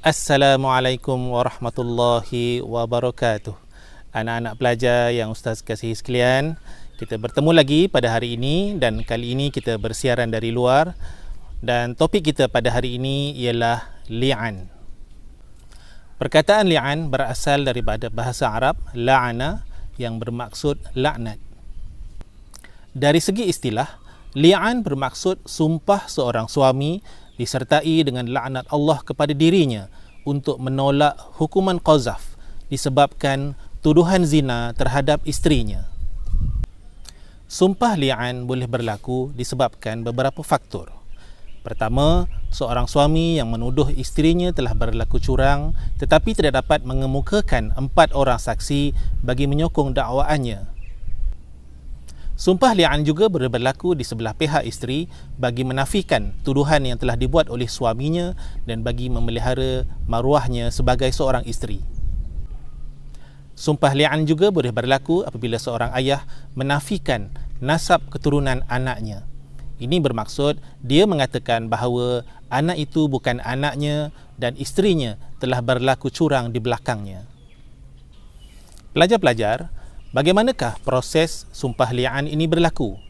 Assalamualaikum warahmatullahi wabarakatuh. Anak-anak pelajar yang Ustaz kasihi sekalian, kita bertemu lagi pada hari ini dan kali ini kita bersiaran dari luar dan topik kita pada hari ini ialah li'an. Perkataan li'an berasal daripada bahasa Arab la'ana yang bermaksud laknat. Dari segi istilah, li'an bermaksud sumpah seorang suami disertai dengan laknat Allah kepada dirinya untuk menolak hukuman qazaf disebabkan tuduhan zina terhadap isterinya. Sumpah li'an boleh berlaku disebabkan beberapa faktor. Pertama, seorang suami yang menuduh isterinya telah berlaku curang tetapi tidak dapat mengemukakan 4 orang saksi bagi menyokong dakwaannya. Sumpah li'an juga boleh berlaku di sebelah pihak isteri bagi menafikan tuduhan yang telah dibuat oleh suaminya dan bagi memelihara maruahnya sebagai seorang isteri. Sumpah li'an juga boleh berlaku apabila seorang ayah menafikan nasab keturunan anaknya. Ini bermaksud dia mengatakan bahawa anak itu bukan anaknya dan isterinya telah berlaku curang di belakangnya. Pelajar-pelajar, bagaimanakah proses sumpah li'an ini berlaku?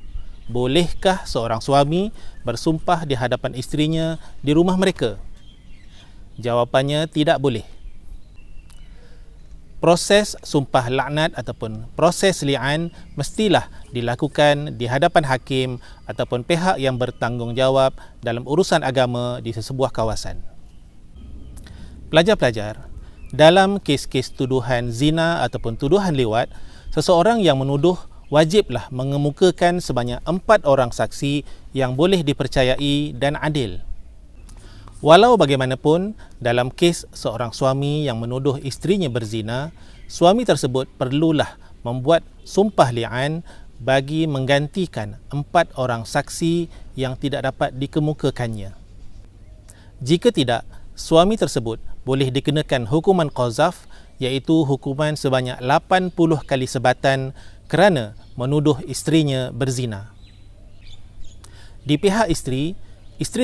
Bolehkah seorang suami bersumpah di hadapan isterinya di rumah mereka? Jawapannya tidak boleh. Proses sumpah laknat ataupun proses li'an mestilah dilakukan di hadapan hakim ataupun pihak yang bertanggungjawab dalam urusan agama di sesebuah kawasan. Pelajar-pelajar, dalam kes-kes tuduhan zina ataupun tuduhan liwat, seseorang yang menuduh wajiblah mengemukakan sebanyak 4 orang saksi yang boleh dipercayai dan adil. Walau bagaimanapun, dalam kes seorang suami yang menuduh isterinya berzina, suami tersebut perlulah membuat sumpah li'an bagi menggantikan 4 orang saksi yang tidak dapat dikemukakannya. Jika tidak, suami tersebut boleh dikenakan hukuman qazaf, iaitu hukuman sebanyak 80 kali sebatan kerana menuduh isterinya berzina. Di pihak isteri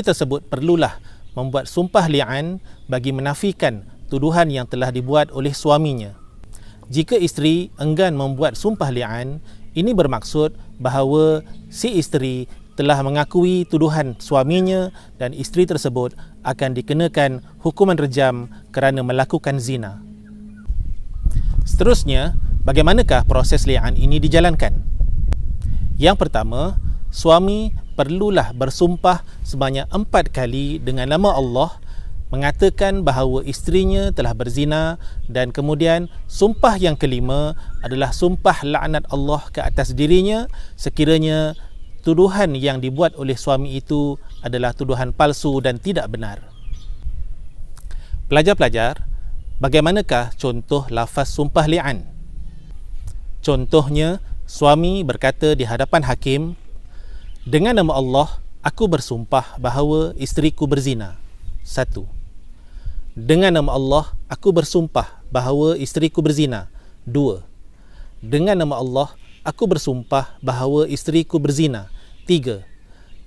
tersebut perlulah membuat sumpah li'an bagi menafikan tuduhan yang telah dibuat oleh suaminya. Jika isteri enggan membuat sumpah li'an, ini bermaksud bahawa si isteri telah mengakui tuduhan suaminya dan isteri tersebut akan dikenakan hukuman rejam kerana melakukan zina. Seterusnya, bagaimanakah proses li'an ini dijalankan? Yang pertama, suami perlulah bersumpah sebanyak 4 kali dengan nama Allah, mengatakan bahawa isterinya telah berzina, dan kemudian sumpah yang kelima adalah sumpah laknat Allah ke atas dirinya sekiranya tuduhan yang dibuat oleh suami itu adalah tuduhan palsu dan tidak benar. Pelajar-pelajar, bagaimanakah contoh lafaz sumpah li'an? Contohnya, suami berkata di hadapan hakim, dengan nama Allah, aku bersumpah bahawa isteriku berzina. 1. Dengan nama Allah, aku bersumpah bahawa isteriku berzina. 2. Dengan nama Allah, aku bersumpah bahawa isteriku berzina. 3.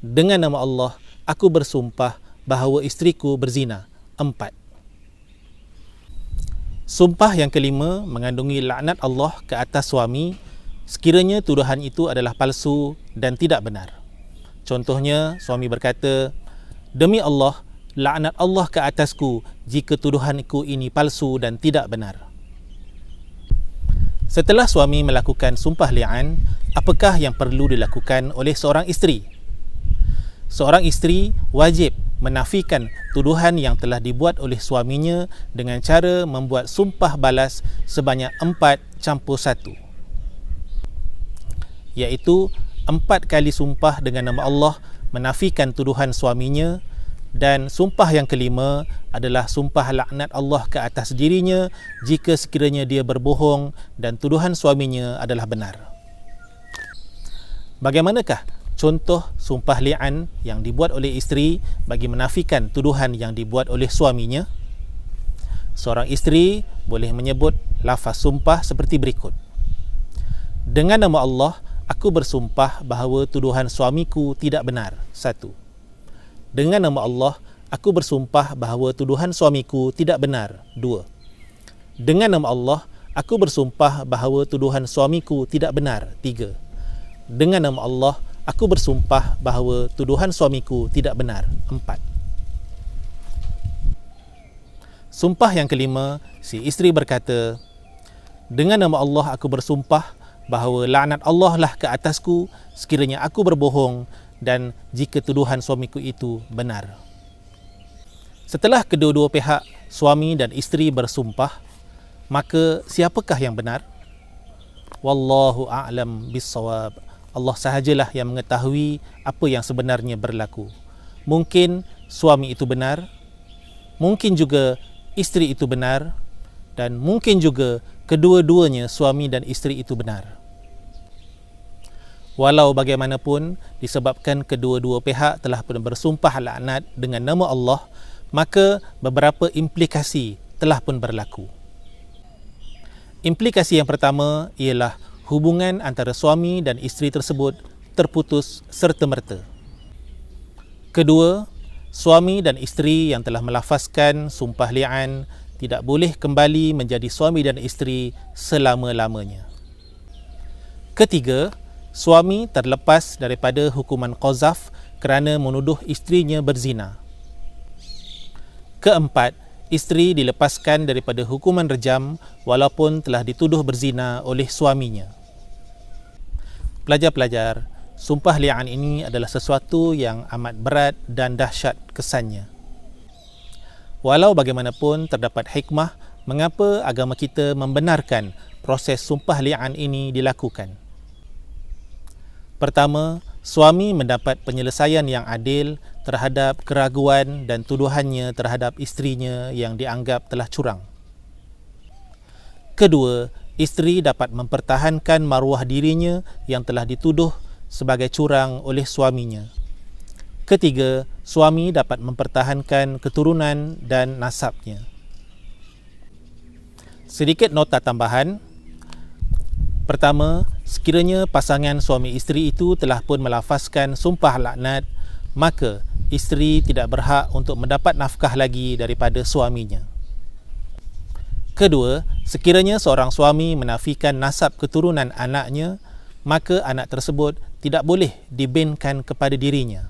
Dengan nama Allah, aku bersumpah bahawa isteriku berzina. 4. Sumpah yang kelima mengandungi laknat Allah ke atas suami sekiranya tuduhan itu adalah palsu dan tidak benar. Contohnya, suami berkata, demi Allah, laknat Allah ke atasku jika tuduhanku ini palsu dan tidak benar. Setelah suami melakukan sumpah li'an, apakah yang perlu dilakukan oleh seorang isteri? Seorang isteri wajib menafikan tuduhan yang telah dibuat oleh suaminya dengan cara membuat sumpah balas sebanyak 4+1, iaitu 4 kali sumpah dengan nama Allah menafikan tuduhan suaminya, dan sumpah yang kelima adalah sumpah laknat Allah ke atas dirinya jika sekiranya dia berbohong dan tuduhan suaminya adalah benar. Bagaimanakah contoh sumpah li'an yang dibuat oleh isteri bagi menafikan tuduhan yang dibuat oleh suaminya? Seorang isteri boleh menyebut lafaz sumpah seperti berikut. Dengan nama Allah, aku bersumpah bahawa tuduhan suamiku tidak benar. 1. Dengan nama Allah, aku bersumpah bahawa tuduhan suamiku tidak benar. 2. Dengan nama Allah, aku bersumpah bahawa tuduhan suamiku tidak benar. 3. Dengan nama Allah, aku bersumpah bahawa tuduhan suamiku tidak benar. 4. Sumpah yang kelima, si isteri berkata, dengan nama Allah aku bersumpah bahawa laknat Allah lah ke atasku sekiranya aku berbohong dan jika tuduhan suamiku itu benar. Setelah kedua-dua pihak, suami dan isteri bersumpah, maka siapakah yang benar? Wallahu a'lam bissawab. Allah sahajalah yang mengetahui apa yang sebenarnya berlaku. Mungkin suami itu benar, mungkin juga isteri itu benar, dan mungkin juga kedua-duanya suami dan isteri itu benar. Walau bagaimanapun, disebabkan kedua-dua pihak telah pun bersumpah laknat dengan nama Allah, maka beberapa implikasi telah pun berlaku. Implikasi yang pertama ialah hubungan antara suami dan isteri tersebut terputus serta-merta. Kedua, suami dan isteri yang telah melafazkan sumpah li'an tidak boleh kembali menjadi suami dan isteri selama-lamanya. Ketiga, suami terlepas daripada hukuman qazaf kerana menuduh isterinya berzina. Keempat, isteri dilepaskan daripada hukuman rejam walaupun telah dituduh berzina oleh suaminya. Pelajar-pelajar, sumpah li'an ini adalah sesuatu yang amat berat dan dahsyat kesannya. Walau bagaimanapun, terdapat hikmah mengapa agama kita membenarkan proses sumpah li'an ini dilakukan. Pertama, suami mendapat penyelesaian yang adil terhadap keraguan dan tuduhannya terhadap isterinya yang dianggap telah curang. Kedua, isteri dapat mempertahankan maruah dirinya yang telah dituduh sebagai curang oleh suaminya. Ketiga, suami dapat mempertahankan keturunan dan nasabnya. Sedikit nota tambahan. Pertama, sekiranya pasangan suami isteri itu telah pun melafazkan sumpah laknat, maka isteri tidak berhak untuk mendapat nafkah lagi daripada suaminya. Kedua, sekiranya seorang suami menafikan nasab keturunan anaknya, maka anak tersebut tidak boleh dibinkan kepada dirinya.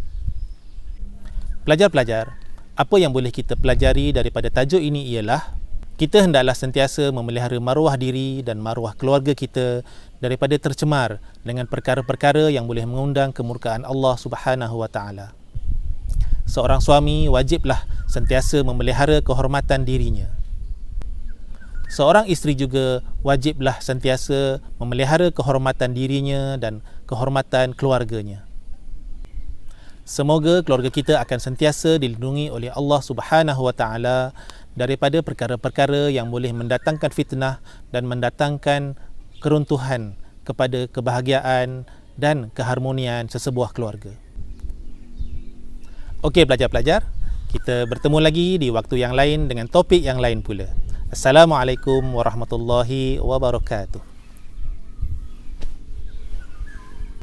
Pelajar-pelajar, apa yang boleh kita pelajari daripada tajuk ini ialah kita hendaklah sentiasa memelihara maruah diri dan maruah keluarga kita daripada tercemar dengan perkara-perkara yang boleh mengundang kemurkaan Allah Subhanahu wa taala. Seorang suami wajiblah sentiasa memelihara kehormatan dirinya. Seorang isteri juga wajiblah sentiasa memelihara kehormatan dirinya dan kehormatan keluarganya. Semoga keluarga kita akan sentiasa dilindungi oleh Allah Subhanahu wa taala daripada perkara-perkara yang boleh mendatangkan fitnah dan mendatangkan keruntuhan kepada kebahagiaan dan keharmonian sesebuah keluarga. Okey pelajar-pelajar, kita bertemu lagi di waktu yang lain dengan topik yang lain pula. Assalamualaikum warahmatullahi wabarakatuh.